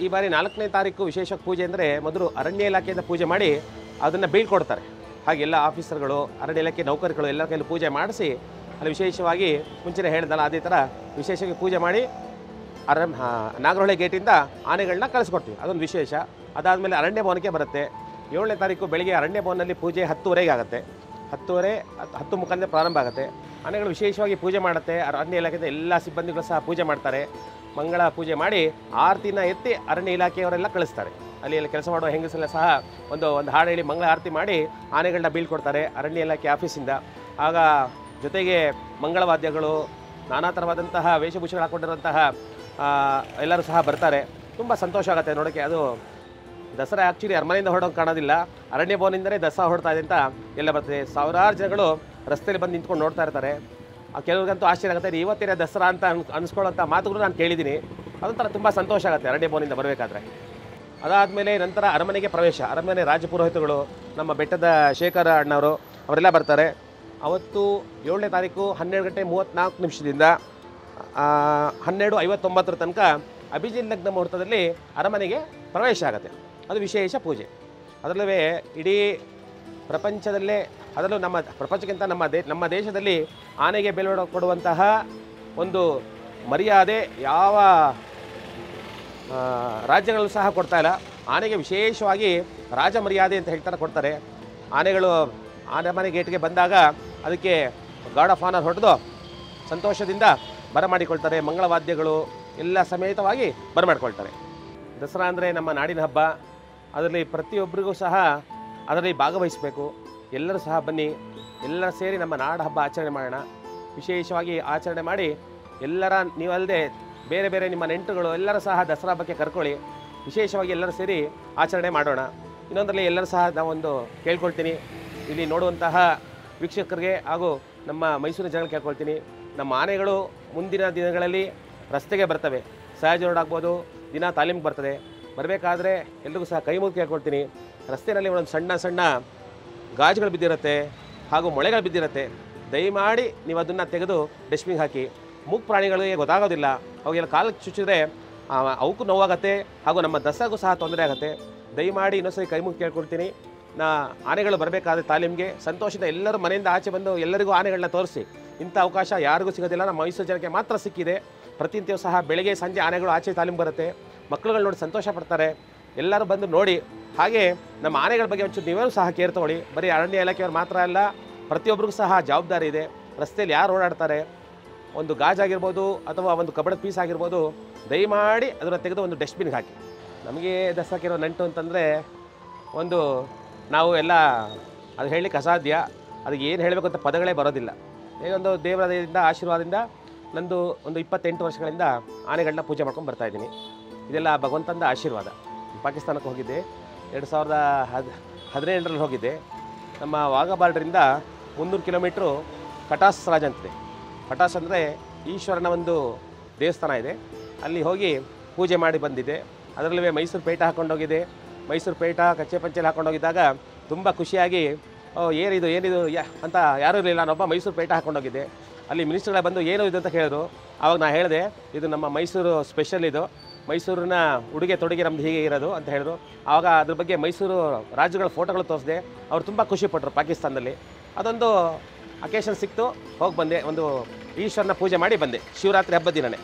ಈ ಬಾರಿ 4ನೇ ತಾರೀಕು ವಿಶೇಷ ಪೂಜೆ ಅಂದರೆ ಮೊದಲು ಅರಣ್ಯ ಇಲಾಖೆಯಿಂದ ಪೂಜೆ ಮಾಡಿ ಅದನ್ನು ಬೀಳ್ಕೊಡ್ತಾರೆ. ಹಾಗೆ ಎಲ್ಲ ಆಫೀಸರ್ಗಳು, ಅರಣ್ಯ ಇಲಾಖೆ ನೌಕರಗಳು ಎಲ್ಲ ಕೈಯಲ್ಲಿ ಪೂಜೆ ಮಾಡಿಸಿ ಅಲ್ಲಿ ವಿಶೇಷವಾಗಿ ಮುಂಚೆನೇ ಹೇಳಿದಲ್ಲ ಅದೇ ಥರ ವಿಶೇಷವಾಗಿ ಪೂಜೆ ಮಾಡಿ ನಾಗರಹೊಳೆ ಗೇಟಿಂದ ಆನೆಗಳನ್ನ ಕಳಿಸ್ಕೊಡ್ತೀವಿ. ಅದೊಂದು ವಿಶೇಷ. ಅದಾದಮೇಲೆ ಅರಣ್ಯ ಭವನಕ್ಕೆ ಬರುತ್ತೆ. 7ನೇ ತಾರೀಕು ಬೆಳಿಗ್ಗೆ ಅರಣ್ಯ ಭವನದಲ್ಲಿ ಪೂಜೆ 10:30ಗೆ ಆಗುತ್ತೆ. 10 ಮುಖಾಂತರ ಪ್ರಾರಂಭ ಆಗುತ್ತೆ. ಆನೆಗಳು ವಿಶೇಷವಾಗಿ ಪೂಜೆ ಮಾಡುತ್ತೆ. ಅರಣ್ಯ ಇಲಾಖೆಯಿಂದ ಎಲ್ಲ ಸಿಬ್ಬಂದಿಗಳು ಸಹ ಪೂಜೆ ಮಾಡ್ತಾರೆ. ಮಂಗಳ ಪೂಜೆ ಮಾಡಿ ಆರತಿನ ಎತ್ತಿ ಅರಣ್ಯ ಇಲಾಖೆಯವರೆಲ್ಲ ಕಳಿಸ್ತಾರೆ. ಅಲ್ಲಿ ಕೆಲಸ ಮಾಡುವ ಹೆಂಗಸರೆಲ್ಲ ಸಹ ಒಂದು ಹಾಡು ಹೇಳಿ ಮಂಗಳ ಆರತಿ ಮಾಡಿ ಆನೆಗಳನ್ನ ಬೀಳ್ಕೊಡ್ತಾರೆ ಅರಣ್ಯ ಇಲಾಖೆ ಆಫೀಸಿಂದ. ಆಗ ಜೊತೆಗೆ ಮಂಗಳವಾದ್ಯಗಳು, ನಾನಾ ಥರವಾದಂತಹ ವೇಷಭೂಷೆಗಳು ಹಾಕ್ಕೊಂಡಿರುವಂತಹ ಎಲ್ಲರೂ ಸಹ ಬರ್ತಾರೆ. ತುಂಬ ಸಂತೋಷ ಆಗುತ್ತೆ ನೋಡೋಕ್ಕೆ. ಅದು ದಸರಾ ಆ್ಯಕ್ಚುಲಿ ಅರಮನೆಯಿಂದ ಹೊರಡೋಕೆ ಕಾಣೋದಿಲ್ಲ, ಅರಣ್ಯ ಭವನದಿಂದಲೇ ದಸರಾ ಹೊರಡ್ತಾ ಇದೆ ಅಂತ ಎಲ್ಲ ಬರ್ತದೆ. ಸಾವಿರಾರು ಜನಗಳು ರಸ್ತೆಯಲ್ಲಿ ಬಂದು ನಿಂತ್ಕೊಂಡು ನೋಡ್ತಾ ಇರ್ತಾರೆ. ಕೆಲವ್ರಿಗಂತೂ ಆಶ್ಚರ್ಯ ಆಗುತ್ತೆ, ಇವತ್ತೇನೇ ದಸರಾ ಅಂತ ಅನಿಸ್ಕೊಳ್ಳೋಂಥ ಮಾತುಗಳು ನಾನು ಕೇಳಿದ್ದೀನಿ. ಅದೊಂಥರ ತುಂಬ ಸಂತೋಷ ಆಗುತ್ತೆ ಅರಣ್ಯ ಭವನದಿಂದ ಬರಬೇಕಾದ್ರೆ. ಅದಾದಮೇಲೆ ನಂತರ ಅರಮನೆಗೆ ಪ್ರವೇಶ. ಅರಮನೆ ರಾಜಪುರೋಹಿತಗಳು, ನಮ್ಮ ಬೆಟ್ಟದ ಶೇಖರ ಅಣ್ಣವರು ಅವರೆಲ್ಲ ಬರ್ತಾರೆ. ಅವತ್ತು 7ನೇ ತಾರೀಕು 12:34 12:59 ತನಕ ಅಭಿಜಿನ್ ಲಗ್ನ ಮುಹೂರ್ತದಲ್ಲಿ ಅರಮನೆಗೆ ಪ್ರವೇಶ ಆಗುತ್ತೆ. ಅದು ವಿಶೇಷ ಪೂಜೆ. ಅದರಲ್ಲೂ ಇಡೀ ಪ್ರಪಂಚದಲ್ಲೇ, ಅದರಲ್ಲೂ ನಮ್ಮ ಪ್ರಪಂಚಕ್ಕಿಂತ ನಮ್ಮ ದೇಶದಲ್ಲಿ ಆನೆಗೆ ಬೆಲೆ ಕೊಡುವಂತಹ ಒಂದು ಮರ್ಯಾದೆ ಯಾವ ರಾಜ್ಯಗಳಲ್ಲೂ ಸಹ ಕೊಡ್ತಾ ಇಲ್ಲ. ಆನೆಗೆ ವಿಶೇಷವಾಗಿ ರಾಜ ಮರ್ಯಾದೆ ಅಂತ ಹೇಳ್ತಾರೆ, ಕೊಡ್ತಾರೆ. ಆನೆಗಳು ಅರಮನೆ ಗೇಟ್ಗೆ ಬಂದಾಗ ಅದಕ್ಕೆ ಗಾರ್ಡ್ ಆಫ್ ಆನರ್ ಹೊಡೆದು ಸಂತೋಷದಿಂದ ಬರಮಾಡಿಕೊಳ್ತಾರೆ. ಮಂಗಳವಾದ್ಯಗಳು ಎಲ್ಲ ಸಮೇತವಾಗಿ ಬರಮಾಡಿಕೊಳ್ತಾರೆ. ದಸರಾ ಅಂದರೆ ನಮ್ಮ ನಾಡಿನ ಹಬ್ಬ. ಅದರಲ್ಲಿ ಪ್ರತಿಯೊಬ್ಬರಿಗೂ ಸಹ ಅದರಲ್ಲಿ ಭಾಗವಹಿಸಬೇಕು. ಎಲ್ಲರೂ ಸಹ ಬನ್ನಿ, ಎಲ್ಲರೂ ಸೇರಿ ನಮ್ಮ ನಾಡ ಹಬ್ಬ ಆಚರಣೆ ಮಾಡೋಣ. ವಿಶೇಷವಾಗಿ ಆಚರಣೆ ಮಾಡಿ ಎಲ್ಲರ, ನೀವಲ್ಲದೆ ಬೇರೆ ಬೇರೆ ನಿಮ್ಮ ನೆಂಟರುಗಳು ಎಲ್ಲರೂ ಸಹ ದಸರಾ ಬಗ್ಗೆ ಕರ್ಕೊಳ್ಳಿ. ವಿಶೇಷವಾಗಿ ಎಲ್ಲರೂ ಸೇರಿ ಆಚರಣೆ ಮಾಡೋಣ. ಇನ್ನೊಂದರಲ್ಲಿ ಎಲ್ಲರೂ ಸಹ ನಾವೊಂದು ಕೇಳ್ಕೊಳ್ತೀನಿ, ಇಲ್ಲಿ ನೋಡುವಂತಹ ವೀಕ್ಷಕರಿಗೆ ಹಾಗೂ ನಮ್ಮ ಮೈಸೂರಿನ ಜನಗಳು ಕೇಳ್ಕೊಳ್ತೀನಿ, ನಮ್ಮ ಆನೆಗಳು ಮುಂದಿನ ದಿನಗಳಲ್ಲಿ ರಸ್ತೆಗೆ ಬರ್ತವೆ. ಸಹಜ ರೋಡ್ ಆಗ್ಬೋದು, ದಿನ ತಾಲೀಮಿಗೆ ಬರ್ತದೆ. ಬರಬೇಕಾದ್ರೆ ಎಲ್ರಿಗೂ ಸಹ ಕೈ ಮುಗಿ ಕೇಳ್ಕೊಳ್ತೀನಿ, ರಸ್ತೆಯಲ್ಲಿ ಒಂದೊಂದು ಸಣ್ಣ ಸಣ್ಣ ಗಾಜುಗಳು ಬಿದ್ದಿರುತ್ತೆ ಹಾಗೂ ಮೊಳೆಗಳು ಬಿದ್ದಿರುತ್ತೆ. ದಯಮಾಡಿ ನೀವು ಅದನ್ನು ತೆಗೆದು ಡಸ್ಟ್ಬಿನ್ಗೆ ಹಾಕಿ. ಮೂಕ್ ಪ್ರಾಣಿಗಳಿಗೆ ಗೊತ್ತಾಗೋದಿಲ್ಲ, ಅವಾಗೆಲ್ಲ ಕಾಲಕ್ಕೆ ಚುಚ್ಚಿದ್ರೆ ಅವಕ್ಕೂ ನೋವಾಗುತ್ತೆ ಹಾಗೂ ನಮ್ಮ ದಸರಾಗೂ ಸಹ ತೊಂದರೆ ಆಗುತ್ತೆ. ದಯಮಾಡಿ ಇನ್ನೊಂದ್ಸರಿ ಕೈ ಮುಗಿ ಕೇಳ್ಕೊಳ್ತೀನಿ. ಆನೆಗಳು ಬರಬೇಕಾದ್ರೆ ತಾಲೀಮಿಗೆ ಸಂತೋಷದ ಎಲ್ಲರೂ ಮನೆಯಿಂದ ಆಚೆ ಬಂದು ಎಲ್ಲರಿಗೂ ಆನೆಗಳನ್ನ ತೋರಿಸಿ. ಇಂಥ ಅವಕಾಶ ಯಾರಿಗೂ ಸಿಗೋದಿಲ್ಲ, ನಮ್ಮ ಮೈಸೂರು ಜನಕ್ಕೆ ಮಾತ್ರ ಸಿಕ್ಕಿದೆ. ಪ್ರತಿನಿತ್ಯವೂ ಸಹ ಬೆಳಗ್ಗೆ ಸಂಜೆ ಆನೆಗಳು ಆಚೆ ತಾಲೀಮ್ ಬರುತ್ತೆ. ಮಕ್ಕಳುಗಳು ನೋಡಿ ಸಂತೋಷ ಪಡ್ತಾರೆ. ಎಲ್ಲರೂ ಬಂದು ನೋಡಿ. ಹಾಗೆ ನಮ್ಮ ಆನೆಗಳ ಬಗ್ಗೆ ಒಂಚೂರು ನೀವೇನು ಸಹ ಕೇರ್ ತೊಗೊಳ್ಳಿ. ಬರೀ ಅರಣ್ಯ ಇಲಾಖೆಯವ್ರು ಮಾತ್ರ ಅಲ್ಲ, ಪ್ರತಿಯೊಬ್ಬರಿಗೂ ಸಹ ಜವಾಬ್ದಾರಿ ಇದೆ. ರಸ್ತೆಯಲ್ಲಿ ಯಾರು ಓಡಾಡ್ತಾರೆ, ಒಂದು ಗಾಜಾಗಿರ್ಬೋದು ಅಥವಾ ಒಂದು ಕಬ್ಬಣದ ಪೀಸ್ ಆಗಿರ್ಬೋದು, ದಯಮಾಡಿ ಅದನ್ನು ತೆಗೆದು ಒಂದು ಡಸ್ಟ್ಬಿನ್ಗೆ ಹಾಕಿ. ನಮಗೆ ದಸರಾಕಿರೋ ನಂಟು ಅಂತಂದರೆ ಒಂದು ನಾವು ಎಲ್ಲ ಅದು ಹೇಳಲಿಕ್ಕೆ ಅಸಾಧ್ಯ. ಅದಕ್ಕೆ ಏನು ಹೇಳಬೇಕು ಅಂತ ಪದಗಳೇ ಬರೋದಿಲ್ಲ. ಒಂದು ದೇವರದಿಂದ ಆಶೀರ್ವಾದದಿಂದ ನಂದು ಒಂದು 28 ವರ್ಷಗಳಿಂದ ಆನೆಗಳನ್ನ ಪೂಜೆ ಮಾಡ್ಕೊಂಡು ಬರ್ತಾಯಿದ್ದೀನಿ. ಇದೆಲ್ಲ ಭಗವಂತನ ಆಶೀರ್ವಾದ. ಪಾಕಿಸ್ತಾನಕ್ಕೆ ಹೋಗಿದ್ದೆ, 2017ರಲ್ಲಿ ಹೋಗಿದ್ದೆ. ನಮ್ಮ ವಾಘಾ ಬಾರ್ಡ್ರಿಂದ 300 ಕಿಲೋಮೀಟ್ರು ಕಟಾಸ್ ರಾಜ್ ಅಂತಿದೆ. ಕಟಾಸ್ ಅಂದರೆ ಈಶ್ವರನ ಒಂದು ದೇವಸ್ಥಾನ ಇದೆ. ಅಲ್ಲಿ ಹೋಗಿ ಪೂಜೆ ಮಾಡಿ ಬಂದಿದ್ದೆ. ಅದರಲ್ಲೇ ಮೈಸೂರು ಪೇಟ ಹಾಕ್ಕೊಂಡೋಗಿದ್ದೆ. ಮೈಸೂರು ಪೇಟ ಕಚ್ಚೆ ಪಂಚೆಲಿ ಹಾಕ್ಕೊಂಡೋಗಿದ್ದಾಗ ತುಂಬ ಖುಷಿಯಾಗಿ ಏನಿದು ಅಂತ ಯಾರೂ ಇರಲಿಲ್ಲ. ನಾನೊಬ್ಬ ಮೈಸೂರು ಪೇಟ ಹಾಕ್ಕೊಂಡೋಗಿದ್ದೆ. ಅಲ್ಲಿ ಮಿನಿಸ್ಟರ್ಗಳ ಬಂದು ಏನು ಇದು ಅಂತ ಹೇಳಿದ್ರು. ಆವಾಗ ನಾನು ಹೇಳಿದೆ, ಇದು ನಮ್ಮ ಮೈಸೂರು ಸ್ಪೆಷಲ್, ಇದು ಮೈಸೂರಿನ ಉಡುಗೆ ತೊಡುಗೆ ನಮ್ದು ಹೀಗೆ ಇರೋದು ಅಂತ ಹೇಳಿದ್ರು. ಆವಾಗ ಅದ್ರ ಬಗ್ಗೆ ಮೈಸೂರು ರಾಜ್ಯಗಳ ಫೋಟೋಗಳು ತೋರಿಸಿದೆ. ಅವ್ರು ತುಂಬ ಖುಷಿಪಟ್ಟರು ಪಾಕಿಸ್ತಾನದಲ್ಲಿ. ಅದೊಂದು ಅಕೇಶನ್ ಸಿಕ್ತು, ಹೋಗಿ ಬಂದೆ. ಒಂದು ಈಶ್ವರನ ಪೂಜೆ ಮಾಡಿ ಬಂದೆ, ಶಿವರಾತ್ರಿ ಹಬ್ಬದ ದಿನವೇ.